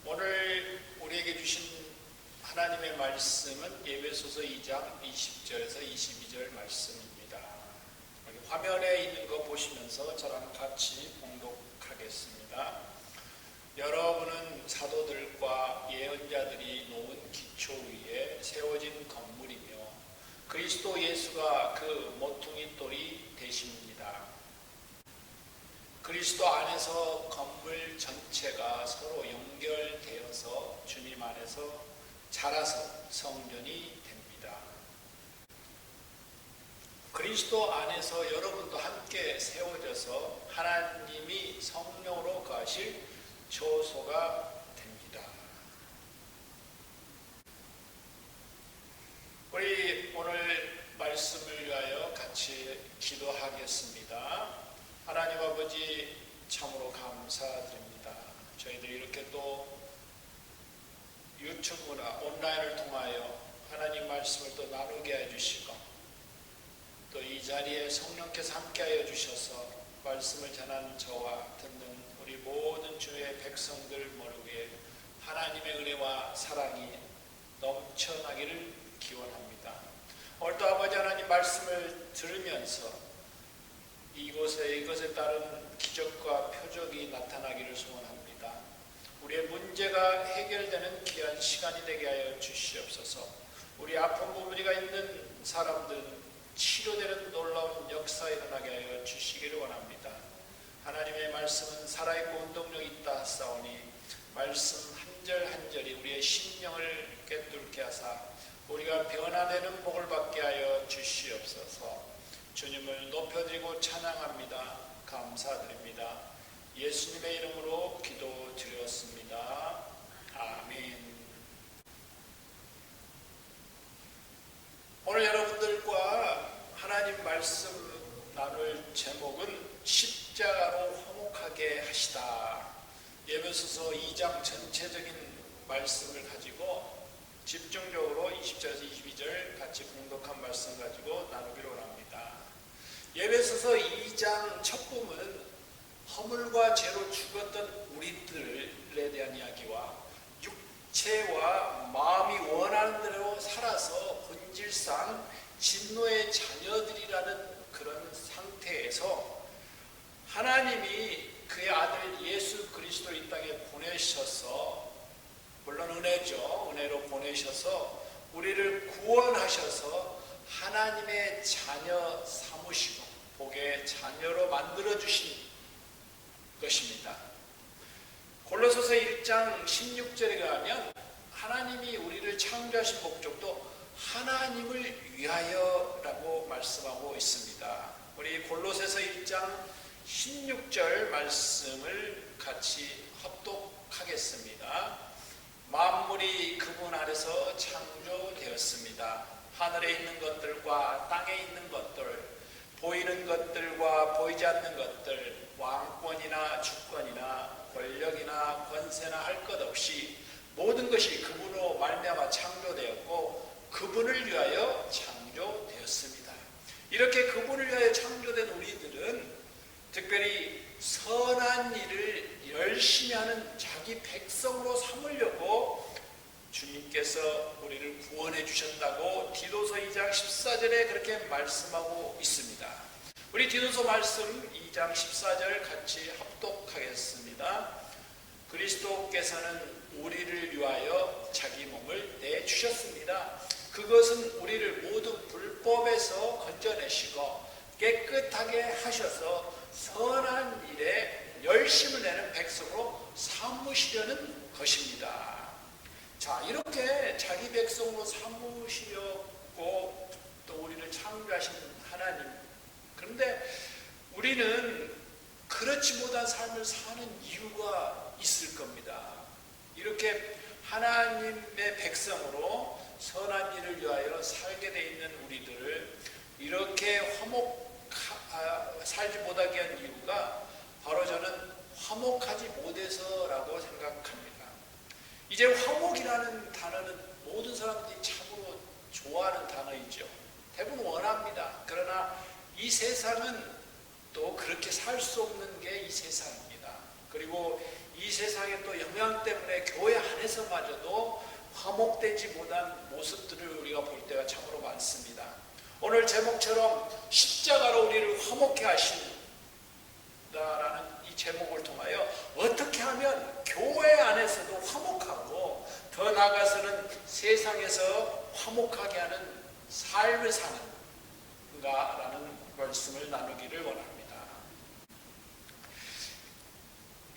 오늘 우리에게 주신 하나님의 말씀은 에베소서 2장 20절에서 22절 말씀입니다. 화면에 있는 거 보시면서 저랑 같이 봉독하겠습니다. 여러분은 사도들과 예언자들이 놓은 기초 위에 세워진 건물이며 그리스도 예수가 그 모퉁이 돌이 되십니다. 그리스도 안에서 건물 전체가 서로 연결되어서 주님 안에서 자라서 성전이 됩니다. 그리스도 안에서 여러분도 함께 세워져서 하나님이 성령으로 거하실 처소가 됩니다. 우리 오늘 말씀을 위하여 같이 기도하겠습니다. 하나님 아버지 참으로 감사드립니다. 저희들이 이렇게 또 유튜브나 온라인을 통하여 하나님 말씀을 또 나누게 해주시고 또 이 자리에 성령께서 함께하여 주셔서 말씀을 전하는 저와 듣는 우리 모든 주의 백성들 모르게 하나님의 은혜와 사랑이 넘쳐나기를 기원합니다. 오늘도 아버지 하나님 말씀을 들으면서 이것에 따른 기적과 표적이 나타나기를 소원합니다. 우리의 문제가 해결되는 귀한 시간이 되게 하여 주시옵소서. 우리 아픈 부분이가 있는 사람들 치료되는 놀라운 역사 일어나게 하여 주시기를 원합니다. 하나님의 말씀은 살아있고 운동력 있다 하사오니 말씀 한 절 한 절이 우리의 심령을 꿰뚫게 하사 우리가 변화되는 복을 받게 하여 주시옵소서. 주님을 높여드리고 찬양합니다. 감사드립니다. 예수님의 이름으로 기도드렸습니다. 아멘. 오늘 여러분들과 하나님 말씀 나눌 제목은 십자가로 화목하게 하시다. 에베소서 2장 전체적인 말씀을 가지고 집중적으로 20절에서 22절 같이 공독한 말씀 가지고 나누기로 합니다. 에베소서 2장 첫 부분은 허물과 죄로 죽었던 우리들에 대한 이야기와 육체와 마음이 원하는 대로 살아서 본질상 진노의 자녀들이라는 그런 상태에서 하나님이 그의 아들 예수 그리스도 이 땅에 보내셔서, 물론 은혜죠, 은혜로 보내셔서 우리를 구원하셔서 하나님의 자녀 삼으시고 복의 자녀로 만들어주신 것입니다. 골로새서 1장 16절에 가면 하나님이 우리를 창조하신 목적도 하나님을 위하여라고 말씀하고 있습니다. 우리 골로새서 1장 16절 말씀을 같이 합독하겠습니다. 만물이 그분 아래서 창조되었습니다. 하늘에 있는 것들과 땅에 있는 것들, 보이는 것들과 보이지 않는 것들, 왕권이나 주권이나 권력이나 권세나 할 것 없이 모든 것이 그분으로 말미암아 창조되었고 그분을 위하여 창조되었습니다. 이렇게 그분을 위하여 창조된 우리들은 특별히 선한 일을 열심히 하는 자기 백성으로 삼으려고 주님께서 우리를 구원해 주셨다고 디도서 2장 14절에 그렇게 말씀하고 있습니다. 우리 디도서 말씀 2장 14절 같이 합독하겠습니다. 그리스도께서는 우리를 위하여 자기 몸을 내주셨습니다. 그것은 우리를 모든 불법에서 건져내시고 깨끗하게 하셔서 선한 열심을 내는 백성으로 삼으시려는 것입니다. 자, 이렇게 자기 백성으로 삼으시려고 또 우리를 창조하신 하나님. 그런데 우리는 그렇지 못한 삶을 사는 이유가 있을 겁니다. 이렇게 하나님의 백성으로 선한 일을 위하여 살게 돼 있는 우리들을 이렇게 살지 못하게 한 이유가 바로 저는 화목하지 못해서라고 생각합니다. 이제 화목이라는 단어는 모든 사람들이 참으로 좋아하는 단어이죠. 대부분 원합니다. 그러나 이 세상은 또 그렇게 살 수 없는 게 이 세상입니다. 그리고 이 세상의 또 영향 때문에 교회 안에서마저도 화목되지 못한 모습들을 우리가 볼 때가 참으로 많습니다. 오늘 제목처럼 십자가로 우리를 화목케 하신다라는 이 제목을 통하여 어떻게 하면 교회 안에서도 화목하고 더 나아가서는 세상에서 화목하게 하는 삶을 사는가라는 말씀을 나누기를 원합니다.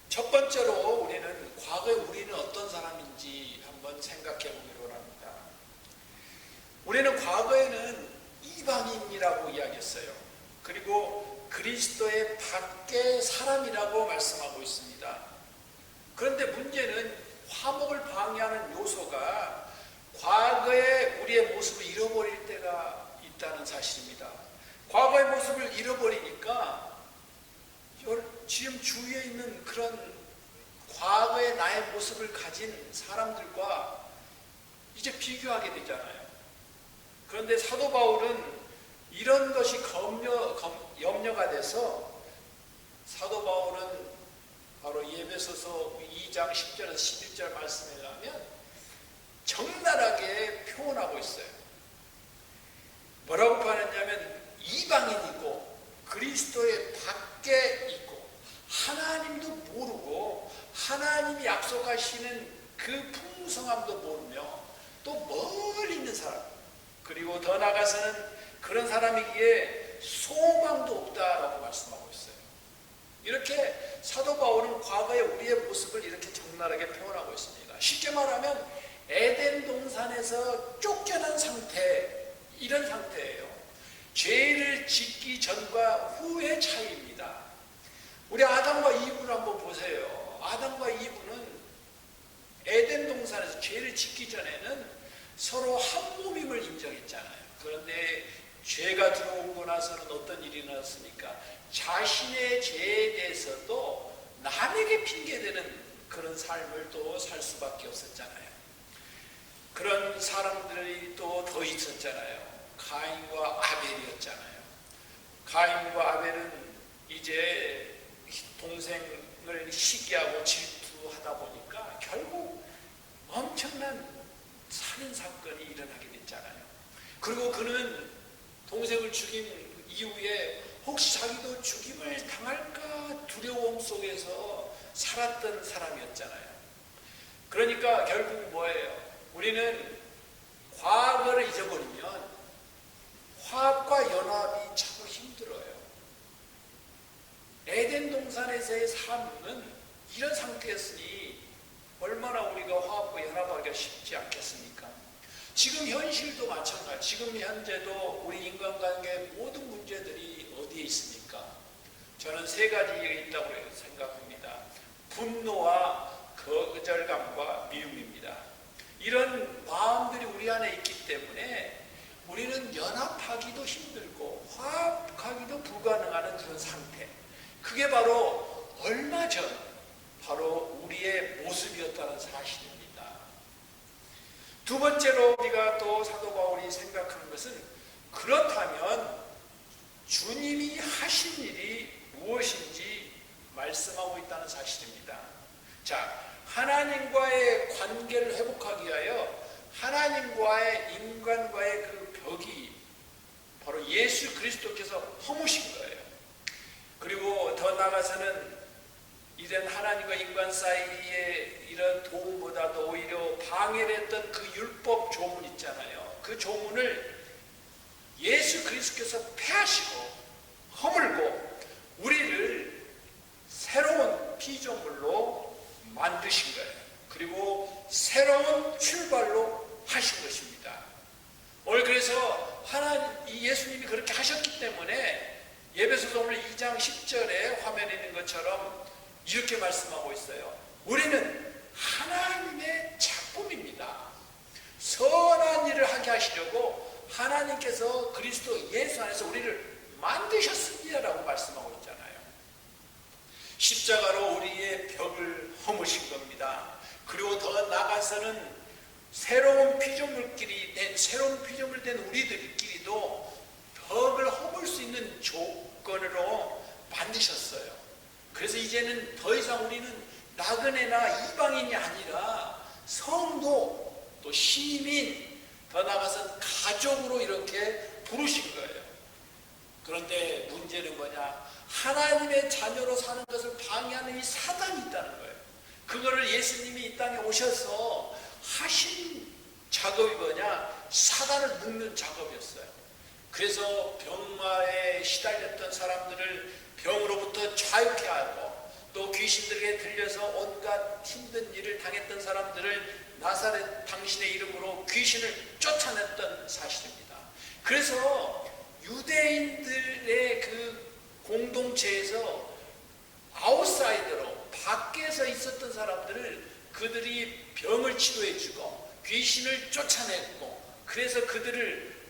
첫 번째로 우리는 과거에 우리는 어떤 사람인지 한번 생각해 보기로 합니다. 우리는 과거에는 이방인이라고 이야기했어요. 그리고 그리스도의 밖의 사람이라고 말씀하고 있습니다. 그런데 문제는 화목을 방해하는 요소가 과거의 우리의 모습을 잃어버릴 때가 있다는 사실입니다. 과거의 모습을 잃어버리니까 지금 주위에 있는 그런 과거의 나의 모습을 가진 사람들과 이제 비교하게 되잖아요. 그런데 사도 바울은 이런 것이 염려가 돼서 사도 바울은 바로 에베소서 2장 10절에서 11절 말씀에 가면 적나라하게 표현하고 있어요. 뭐라고 표현했냐면 이방인이고 그리스도의 밖에 있고 하나님도 모르고 하나님이 약속하시는 그 풍성함도 모르며 또 멀리 있는 사람, 그리고 더 나아가서는 그런 사람이기에 소망도 없다라고 말씀하고 있어요. 이렇게 사도 바울은 과거의 우리의 모습을 이렇게 적나라하게 표현하고 있습니다. 쉽게 말하면 에덴 동산에서 쫓겨난 상태, 이런 상태예요. 죄를 짓기 전과 후의 차이입니다. 우리 아담과 이브를 한번 보세요. 아담과 이브는 에덴 동산에서 죄를 짓기 전에는 서로 한 몸임을 인정했잖아요. 그런데 죄가 들어오고 나서는 어떤 일이 일어났습니까? 자신의 죄에 대해서도 남에게 핑계대는 그런 삶을 또 살 수밖에 없었잖아요. 그런 사람들이 또 더 있었잖아요. 가인과 아벨이었잖아요. 가인과 아벨은 이제 동생을 시기하고 질투하다 보니까 결국 엄청난 살인 사건이 일어나게 됐잖아요. 그리고 그는 동생을 죽인 이후에 혹시 자기도 죽임을 당할까 두려움 속에서 살았던 사람이었잖아요. 그러니까 결국 뭐예요? 우리는 과거를 잊어버리면 화합과 연합이 참 힘들어요. 에덴 동산에서의 삶은 이런 상태였으니 얼마나 우리가 화합과 연합하기가 쉽지 않겠습니까? 지금 현실도 마찬가지. 지금 현재도 우리 인간관계의 모든 문제들이 어디에 있습니까? 저는 세 가지가 있다고 생각합니다. 분노와 거절감과 미움입니다. 이런 마음들이 우리 안에 있기 때문에 우리는 연합하기도 힘들고 화합하기도 불가능한 그런 상태. 그게 바로 얼마 전 바로 우리의 모습이었다는 사실입니다. 두 번째로 우리가 또 사도 바울이 생각하는 것은 그렇다면 주님이 하신 일이 무엇인지 말씀하고 있다는 사실입니다. 자, 하나님과의 관계를 회복하기 위하여 하나님과의 인간과의 그 벽이 바로 예수 그리스도께서 허무신 거예요. 그리고 더 나아가서는 이런 하나님과 인간 사이에 이런 도움보다도 오히려 방해를 했던 그 율법 조문 있잖아요. 그 조문을 예수 그리스도께서 폐하시고 허물고 우리를 새로운 10절에 화면에 있는 것처럼 이렇게 말씀하고 있어요. 우리는 하나님의 작품입니다. 선한 일을 하게 하시려고 하나님께서 그리스도 예수 안에서 우리를 만드셨습니다라고 말씀하고 있잖아요. 십자가로 우리의 벽을 허무신 겁니다. 그리고 더 나아가서는 새로운 피조물끼리 된 우리들끼리도 벽을 허물 수 있는 조건으로 만드셨어요. 그래서 이제는 더 이상 우리는 나그네나 이방인이 아니라 성도, 또 시민, 더 나아가서 가족으로 이렇게 부르신 거예요. 그런데 문제는 뭐냐? 하나님의 자녀로 사는 것을 방해하는 이 사단이 있다는 거예요. 그거를 예수님이 이 땅에 오셔서 하신 작업이 뭐냐? 사단을 묶는 작업이었어요. 그래서 병마에 시달렸던 사람들을 병으로부터 자유케 하고, 또 귀신들에게 들려서 온갖 힘든 일을 당했던 사람들을 나사렛 당신의 이름으로 귀신을 쫓아냈던 사실입니다. 그래서 유대인들의 그 공동체에서 아웃사이더로 밖에서 있었던 사람들을 그들이 병을 치료해주고 귀신을 쫓아냈고, 그래서 그들을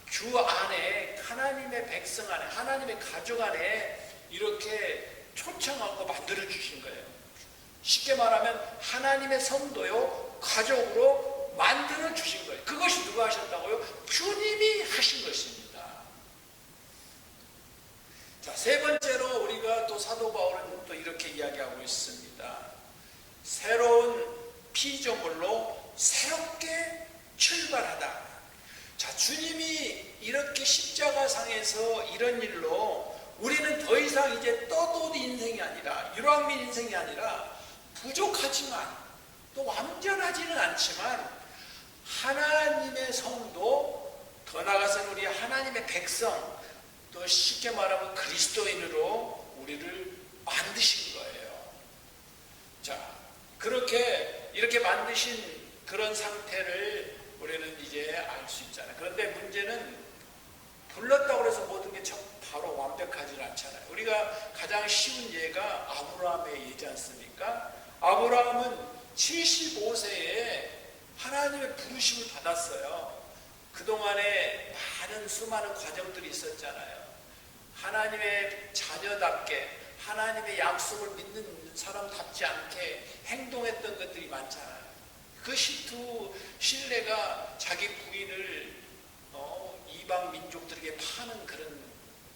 주 안에, 하나님의 백성 안에, 하나님의 가족 안에 이렇게 초청하고 만들어주신 거예요. 쉽게 말하면 하나님의 성도요, 가족으로 만들어주신 거예요. 그것이 누가 하셨다고요? 주님이 하신 것입니다. 자, 세 번째로 우리가 또 사도 바울은 또 이렇게 이야기하고 있습니다. 새로운 피조물로 새롭게 출발하다. 자, 주님이 이렇게 십자가상에서 이런 일로 우리는 더 이상 이제 떠돌이 인생이 아니라, 유랑민 인생이 아니라, 부족하지만 또 완전하지는 않지만 하나님의 성도, 더 나아가서는 우리 하나님의 백성, 또 쉽게 말하면 그리스도인으로 우리를 만드신 거예요. 자, 이렇게 만드신 그런 상태를 우리는 이제 알 수 있잖아요. 그런데 문제는 불렀다고 해서 모든 게 바로 완벽하지는 않잖아요. 우리가 가장 쉬운 예가 아브라함의 예지 않습니까? 아브라함은 75세에 하나님의 부르심을 받았어요. 그동안에 수많은 과정들이 있었잖아요. 하나님의 자녀답게, 하나님의 약속을 믿는 사람답지 않게 행동했던 것들이 많잖아요. 그 신뢰가 자기 부인을 이방 민족들에게 파는 그런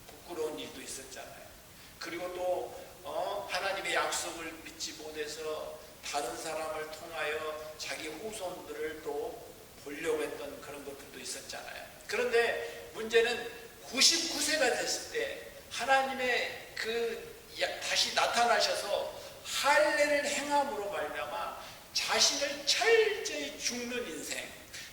부끄러운 일도 있었잖아요. 그리고 또 하나님의 약속을 믿지 못해서 다른 사람을 통하여 자기 후손들을 또 보려고 했던 그런 것들도 있었잖아요. 그런데 문제는 99세가 됐을 때 하나님의 다시 나타나셔서 할례를 행함으로 말미암아 자신을 철저히 죽는 인생,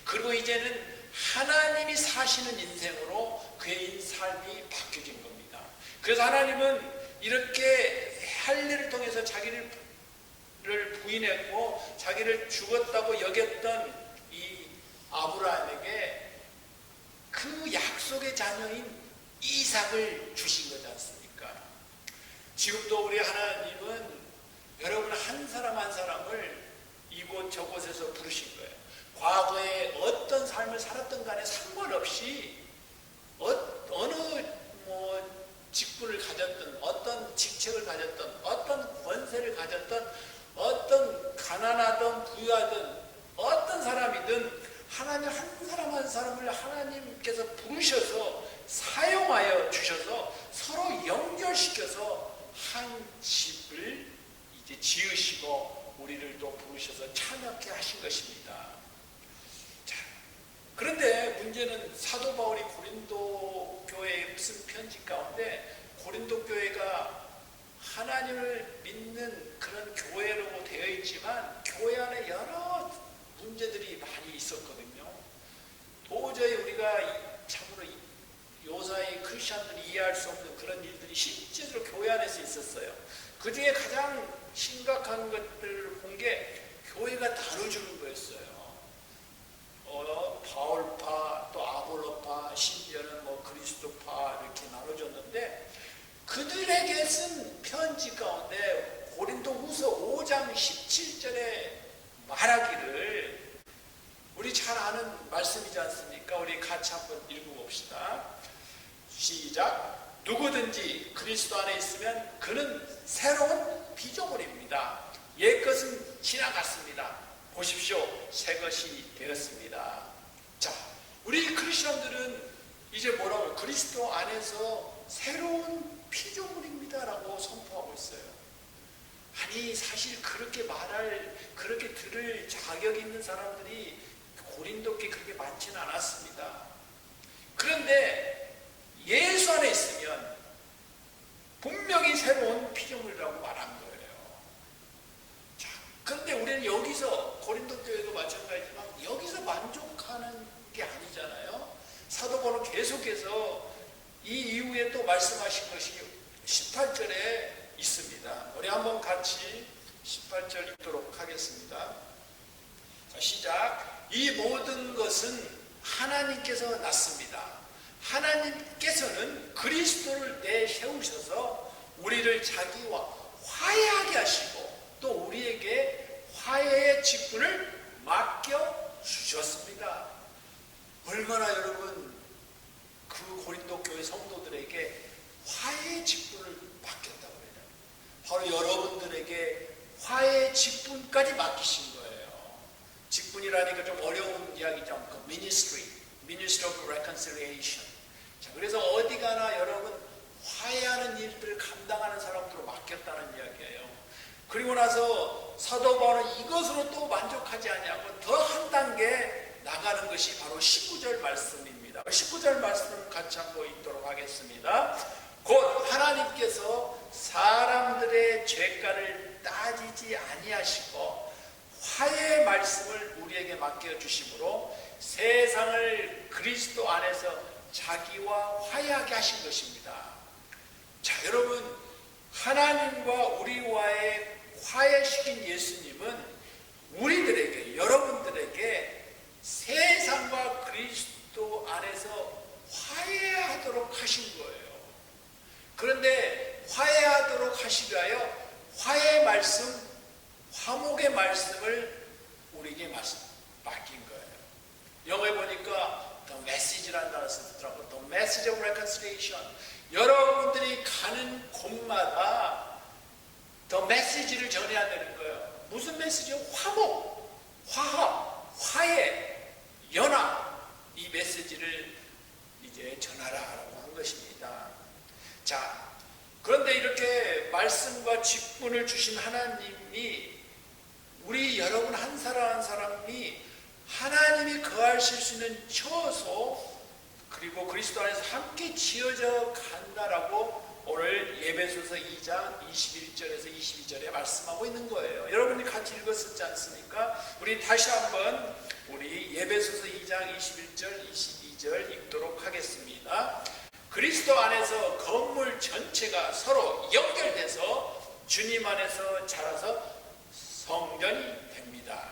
그리고 이제는 하나님이 사시는 인생으로 그의 삶이 바뀌어진 겁니다. 그래서 하나님은 이렇게 할례를 통해서 자기를 부인했고 자기를 죽었다고 여겼던 이 아브라함에게 그 약속의 자녀인 이삭을 주신 거지 않습니까? 지금도 우리 하나님은 여러분 한 사람 한 사람을 이곳 저곳에서 부르신 거예요. 과거에 어떤 삶을 살았던 간에 상관없이 어느 직분을 가졌던, 어떤 직책을 가졌던, 어떤 권세를 가졌던, 어떤 가난하든 부유하든 어떤 사람이든 하나님 한 사람 한 사람을 하나님께서 부르셔서 사용하여 주셔서 서로 연결시켜서 한 집을 이제 지으시고 우리를 또 부르셔서 참여케 하신 것입니다. 자, 그런데 문제는 사도 바울이 고린도 교회에 쓴 편지 가운데 고린도 교회가 하나님을 믿는 그런 교회로 되어 있지만 교회 안에 여러 문제들이 많이 있었거든요. 도저히 우리가 참으로 요사이 크리스천들이 이해할 수 없는 그런 일들이 실제로 교회 안에서 있었어요. 그 중에 가장 심각한 것들을 본 게 교회가 나눠주는 거였어요. 바울파, 또 아볼로파, 심지어는 그리스도파 이렇게 나눠줬는데 그들에게 쓴 편지 가운데 고린도후서 5장 17절에 말하기를, 우리 잘 아는 말씀이지 않습니까? 우리 같이 한번 읽어봅시다. 시작. 누구든지 그리스도 안에 있으면 그는 새로운 피조물입니다. 옛것은 지나갔습니다. 보십시오, 새 것이 되었습니다. 자, 우리 크리스천들은 이제 뭐라고요? 그리스도 안에서 새로운 피조물입니다 라고 선포하고 있어요. 아니, 사실 그렇게 그렇게 들을 자격 있는 사람들이 고린도께 그렇게 많지는 않았습니다. 그런데 예수 안에 있으면 분명히 새로운 피조물이라고 말한 거예요. 자, 그런데 우리는 여기서, 고린도 교회도 마찬가지지만 여기서 만족하는 게 아니잖아요. 사도 바울은 계속해서 이 이후에 또 말씀하신 것이 18절에 있습니다. 우리 한번 같이 18절 읽도록 하겠습니다. 자, 시작. 이 모든 것은 하나님께서 났습니다. 하나님께서는 그리스도를 내세우셔서 우리를 자기와 화해하게 하시고 또 우리에게 화해의 직분을 맡겨 주셨습니다. 얼마나 여러분 그 고린도 교회 성도들에게 화해의 직분을 맡겼다고 해요. 바로 여러분들에게 화해의 직분까지 맡기신 거예요. 직분이라니까 좀 어려운 이야기죠. 그 ministry of reconciliation. 자, 그래서 어디 가나 여러분 화해하는 일들을 감당하는 사람들로 맡겼다는 이야기예요. 그리고 나서 사도 바울은 이것으로 또 만족하지 아니하고 더 한 단계 나가는 것이 바로 19절 말씀입니다. 19절 말씀을 같이 한번 읽도록 하겠습니다. 곧 하나님께서 사람들의 죄가를 따지지 아니하시고 화해의 말씀을 우리에게 맡겨주심으로 세상을 그리스도 안에서 자기와 화해하게 하신 것입니다. 자, 여러분, 하나님과 우리와의 화해시킨 예수님은 우리들에게, 여러분들에게 세상과 그리스도 안에서 화해하도록 하신 거예요. 그런데 화해하도록 하시기 위하여 화해의 말씀, 화목의 말씀을 우리에게 맡긴 거예요. 영어에 보니까 The Message라는 단어 쓰더라고요. The Message of Reconciliation. 여러분들이 가는 곳마다 The Message를 전해야 되는 거예요. 무슨 메시지요? 화목, 화합, 화해, 연합. 이 메시지를 이제 전하라라고 한 것입니다. 자, 그런데 이렇게 말씀과 직분을 주신 하나님이 우리 여러분 한 사람 한 사람이 하나님이 거하실 수 있는 처소, 그리고 그리스도 안에서 함께 지어져 간다라고 오늘 예배소서 2장 21절에서 22절에 말씀하고 있는 거예요. 여러분이 같이 읽었었지 않습니까? 우리 다시 한번 우리 예배소서 2장 21절 22절 읽도록 하겠습니다. 그리스도 안에서 건물 전체가 서로 연결돼서 주님 안에서 자라서 성전이 됩니다.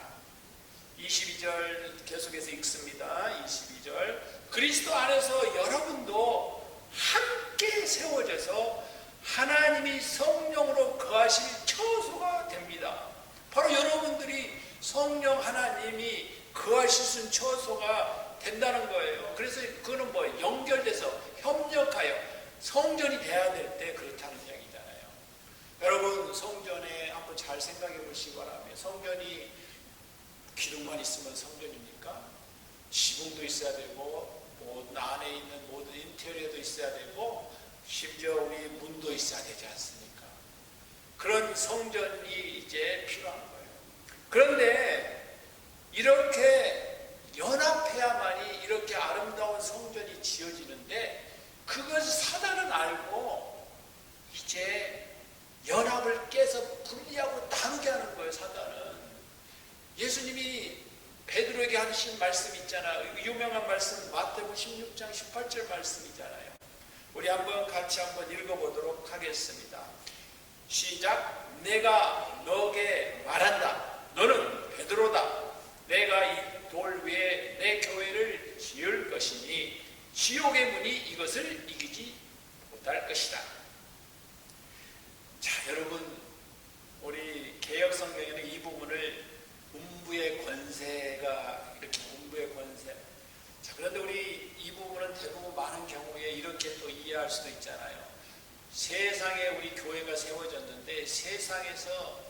22절 계속해서 읽습니다. 22절. 그리스도 안에서 여러분도 함께 세워져서 하나님이 성령으로 거하실 처소가 됩니다. 바로 여러분들이 성령 하나님이 거하실 수 있는 처소가 된다는 거예요. 그래서 그거는 뭐 연결돼서 협력하여 성전이 돼야 될 때 그렇다는 이야기잖아요. 여러분, 성전에 한번 잘 생각해 보시기 바랍니다. 성전이 기둥만 있으면 성전입니까? 지붕도 있어야 되고, 안에 있는 모든 인테리어도 있어야 되고, 심지어 우리 문도 있어야 되지 않습니까? 그런 성전이 이제 필요한 거예요. 그런데 이렇게 연합해야만이 이렇게 아름다운 성전이 지어지는데, 그것을 사단은 알고 이제 연합을 깨서 분리하고 나누게 하는 거예요. 사단은. 예수님이 베드로에게 하신 말씀 있잖아요. 유명한 말씀 마태복음 16장 18절 말씀이잖아요. 우리 같이 한번 읽어보도록 하겠습니다. 시작. 내가 너에게 말한다. 너는 베드로다. 내가 이 돌 위에 내 교회를 지을 것이니 지옥의 문이 이것을 이기지 못할 것이다. 교회가 세워졌는데 세상에서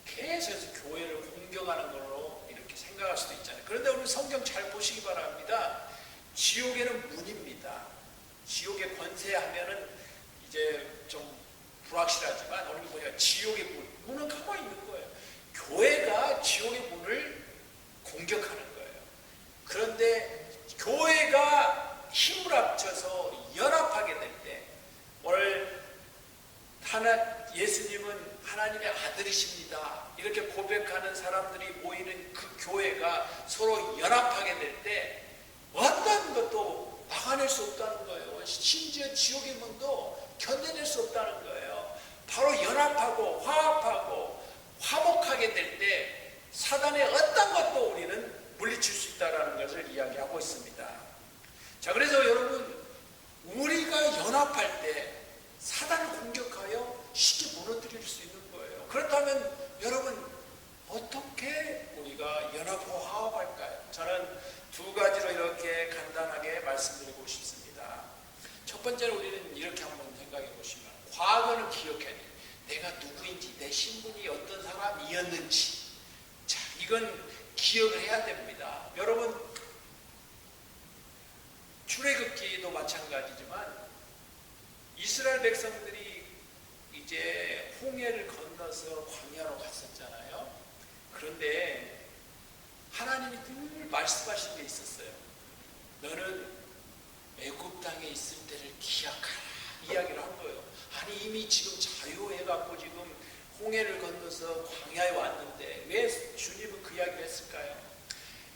계속해서 교회를 공격하는 걸로 이렇게 생각할 수도 있잖아요. 그런데 오늘 성경 잘 보시기 바랍니다. 지옥에는 문입니다. 지옥의 권세하면은 이제 좀 불확실하지만 오늘 뭐냐, 지옥의 문은 가만히 있는 거예요. 교회가 지옥의 문을 공격하는 거예요. 그런데 교회가 힘을 합쳐서 연합하게 될 때, 오늘 예수님은 하나님의 아들이십니다 이렇게 고백하는 사람들이 모이는 그 교회가 서로 연합하게 될 때 어떤 것도 막아낼 수 없다는 거예요. 심지어 지옥의 문도 견뎌낼 수 없다는 거예요. 바로 연합하고 화합하고 화목하게 될 때 사단의 어떤 것도 우리는 물리칠 수 있다는 것을 이야기하고 있습니다. 자, 그래서 여러분, 우리가 연합할 때 사단을 공격하여 쉽게 무너뜨릴 수 있는 거예요. 그렇다면 여러분, 어떻게 우리가 연합하고 화합할까요? 저는 두 가지로 이렇게 간단하게 말씀드리고 싶습니다. 첫 번째로 우리는 이렇게 한번 생각해 보시면, 과거는 기억해야 돼요. 내가 누구인지, 내 신분이 어떤 사람이었는지, 자, 이건 기억을 해야 됩니다. 여러분, 출애굽기도 마찬가지지만 이스라엘 백성들이 이제 홍해를 건너서 광야로 갔었잖아요. 그런데 하나님이 늘 말씀하신 게 있었어요. 너는 애굽 땅에 있을 때를 기억하라, 이야기를 한 거예요. 아니, 이미 지금 자유해갖고 지금 홍해를 건너서 광야에 왔는데 왜 주님은 그 이야기를 했을까요?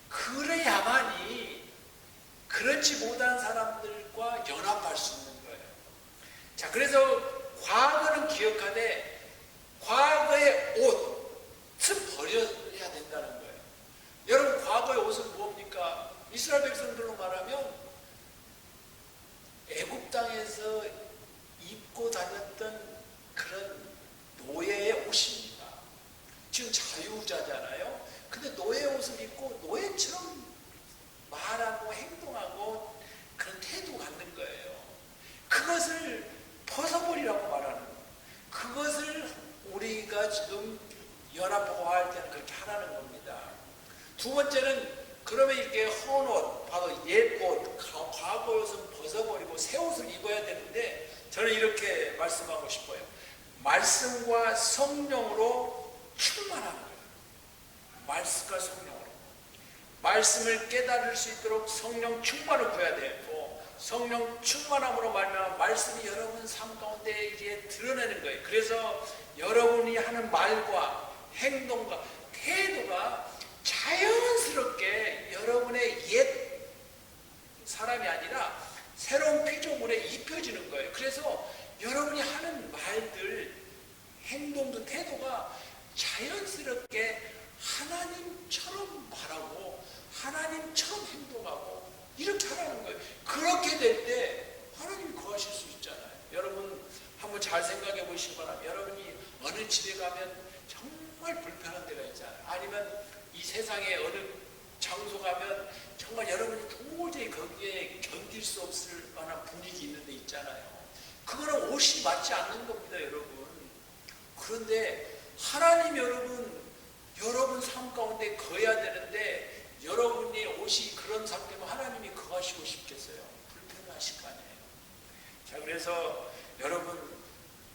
그래야만이 그렇지 못한 사람들과 연합할 수 있는 거예요. 자, 그래서 과거는 기억하되 과거의 옷은 버려야 된다는 거예요. 여러분, 과거의 옷은 뭡니까? 이스라엘 백성들로 말하면 애굽 땅에서 입고 다녔던 그런 노예의 옷입니다. 지금 자유자잖아요. 근데 노예 옷을 입고 노예처럼 말하고 행동하고 그런 태도 갖는 거예요. 그것을 벗어버리라고 말하는 거예요. 그것을 우리가 지금 연합하고 할 때는 그렇게 하라는 겁니다. 두 번째는, 그러면 이렇게 헌 옷, 바로 옛 옷, 과거 옷은 벗어버리고 새 옷을 입어야 되는데, 저는 이렇게 말씀하고 싶어요. 말씀과 성령으로 충만하는 거예요. 말씀과 성령으로. 말씀을 깨달을 수 있도록 성령 충만을 구해야 되고, 성령 충만함으로 말미암아 말씀이 여러분 삶 가운데 이제 드러내는 거예요. 그래서 여러분이 하는 말과 행동과 태도가 자연스럽게 여러분의 옛 사람이 아니라 새로운 피조물에 입혀지는 거예요. 그래서 여러분이 하는 말들, 행동도 태도가 자연스럽게 하나님처럼 말하고 하나님처럼 행동하고 이렇게 하라는 거예요. 그렇게 될 때 하나님이 거하실 수 있잖아요. 여러분 한번 잘 생각해 보시기 바랍니다. 여러분이 어느 집에 가면 정말 불편한 데가 있잖아요. 아니면 이 세상에 어느 장소 가면 정말 여러분이 도저히 거기에 견딜 수 없을 만한 분위기 있는 데 있잖아요. 그거는 옷이 맞지 않는 겁니다, 여러분. 그런데 하나님 여러분 삶 가운데 거해야 되는데, 여러분의 옷이 그런 상태면 하나님이 거하시고 싶겠어요? 불편하실 거 아니에요. 자, 그래서 여러분,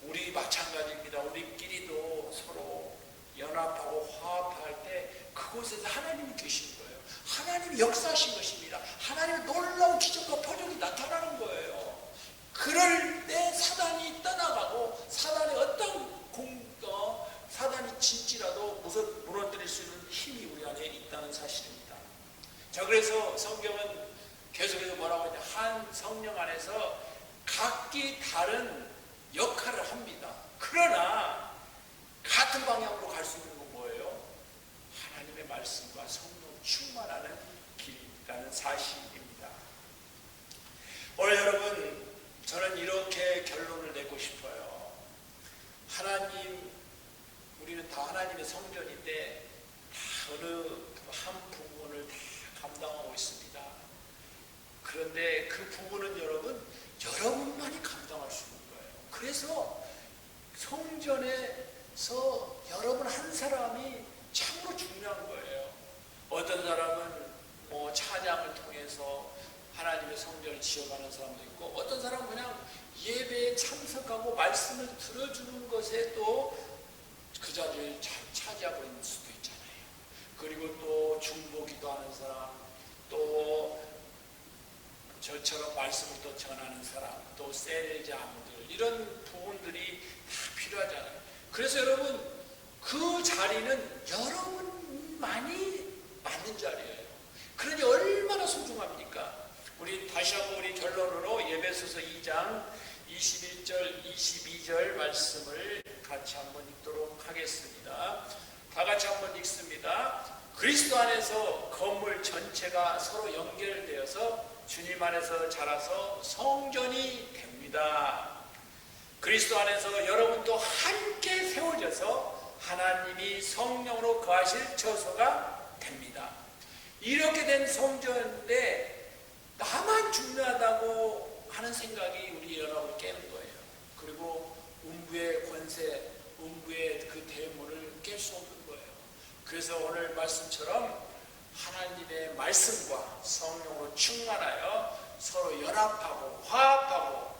우리 마찬가지입니다. 우리끼리도 서로 연합하고 화합할 때 그곳에서 하나님이 계신 거예요. 하나님이 역사하신 것입니다. 하나님의 놀라운 기적과 표적이 나타나는 거예요. 그럴 때 사단이 떠나가고 사단의 어떤 사단이 진지라도 무너뜨릴 수 있는 힘이 우리 안에 있다는 사실입니다. 자, 그래서 성경은 계속해서 뭐라고 하냐, 한 성령 안에서 각기 다른 역할을 합니다. 그러나 같은 방향으로 갈 수 있는 건 뭐예요? 하나님의 말씀과 성령 충만하는 길이라는 사실입니다. 오늘 여러분, 저는 이렇게 결론을 내고 싶어요. 우리는 다 하나님의 성전인데 다 어느 한 부분을 다 감당하고 있습니다. 그런데 그 부분은 여러분만이 감당할 수 있는 거예요. 그래서 성전에서 여러분 한 사람이 참으로 중요한 거예요. 어떤 사람은 찬양을 통해서 하나님의 성전을 지어가는 사람도 있고, 어떤 사람은 그냥 예배에 참석하고 말씀을 들어주는 것에 또 그 자리를 차지하고 있는 수도 있잖아요. 그리고 또 중보기도 하는 사람, 또 저처럼 말씀을 또 전하는 사람, 또 셀자들, 이런 부분들이 다 필요하잖아요. 그래서 여러분, 그 자리는 여러분만이 맞는 자리예요. 그러니 얼마나 소중합니까? 우리 다시 한번 우리 결론으로 에베소서 2장 21절 22절 말씀을 같이 한번 읽도록 하겠습니다. 다 같이 한번 읽습니다. 그리스도 안에서 건물 전체가 서로 연결되어서 주님 안에서 자라서 성전이 됩니다. 그리스도 안에서 여러분도 함께 세워져서 하나님이 성령으로 거하실 처소가 됩니다. 이렇게 된 성전인데 나만 중요하다고 하는 생각이 우리 여러분을 깨는 거예요. 그리고 음부의 권세, 음부의 그 대문을 깰 수 없는 거예요. 그래서 오늘 말씀처럼 하나님의 말씀과 성령으로 충만하여 서로 연합하고 화합하고,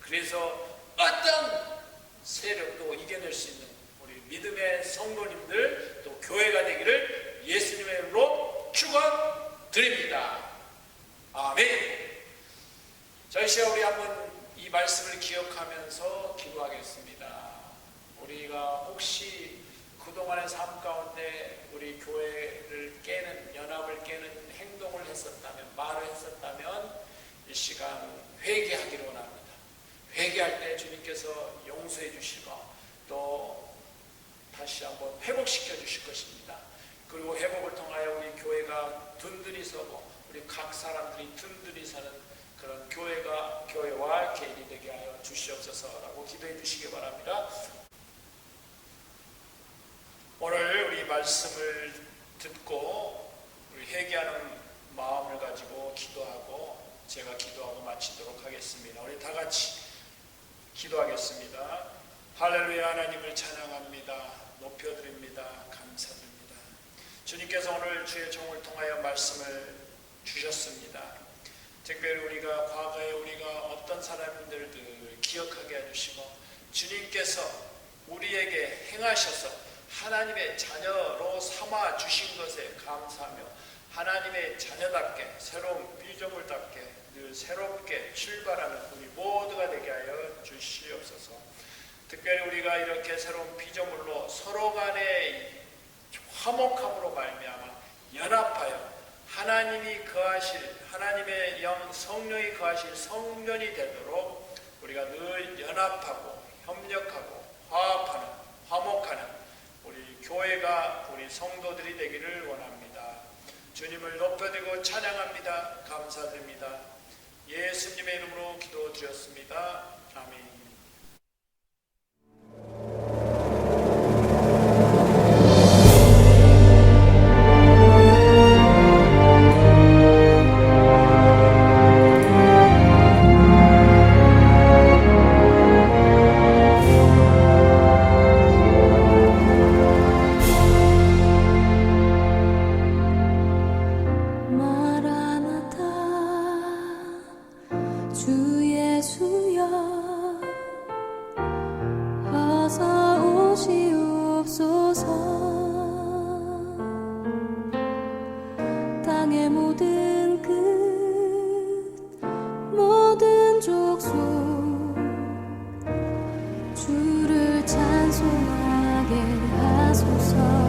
그래서 어떤 세력도 이겨낼 수 있는 우리 믿음의 성도님들, 또 교회가 되기를 예수님의 이름으로 축원드립니다. 아멘. 자, 이 시간 우리 한번 이 말씀을 기억하면서 기도하겠습니다. 우리가 혹시 그동안의 삶 가운데 우리 교회를 깨는, 연합을 깨는 행동을 했었다면, 말을 했었다면 이 시간 회개하기를 원합니다. 회개할 때 주님께서 용서해 주시고 또 다시 한번 회복시켜 주실 것입니다. 그리고 회복을 통하여 우리 교회가 든든히 서고 우리 각 사람들이 든든히 서는 그런 교회와 개인이 되게 하여 주시옵소서라고 기도해 주시기 바랍니다. 오늘 우리 말씀을 듣고 우리 회개하는 마음을 가지고 기도하고 제가 기도하고 마치도록 하겠습니다. 우리 다 같이 기도하겠습니다. 할렐루야. 하나님을 찬양합니다. 높여드립니다. 감사드립니다. 주님께서 오늘 주의 종을 통하여 말씀을 주셨습니다. 특별히 우리가 과거에 우리가 어떤 사람들을 기억하게 해주시고 주님께서 우리에게 행하셔서 하나님의 자녀로 삼아 주신 것에 감사하며 하나님의 자녀답게 새로운 피조물답게 늘 새롭게 출발하는 우리 모두가 되게 하여 주시옵소서. 특별히 우리가 이렇게 새로운 피조물로 서로 간의 화목함으로 말미암아 연합하여 하나님이 거하실, 하나님의 영 성령이 거하실 성전이 되도록 우리가 늘 연합하고 협력하고 화합하는, 화목하는 우리 교회가, 우리 성도들이 되기를 원합니다. 주님을 높여드리고 찬양합니다. 감사드립니다. 예수님의 이름으로 기도드렸습니다. 아멘. 땅의 모든 끝 모든 족속 주를 찬송하게 하소서.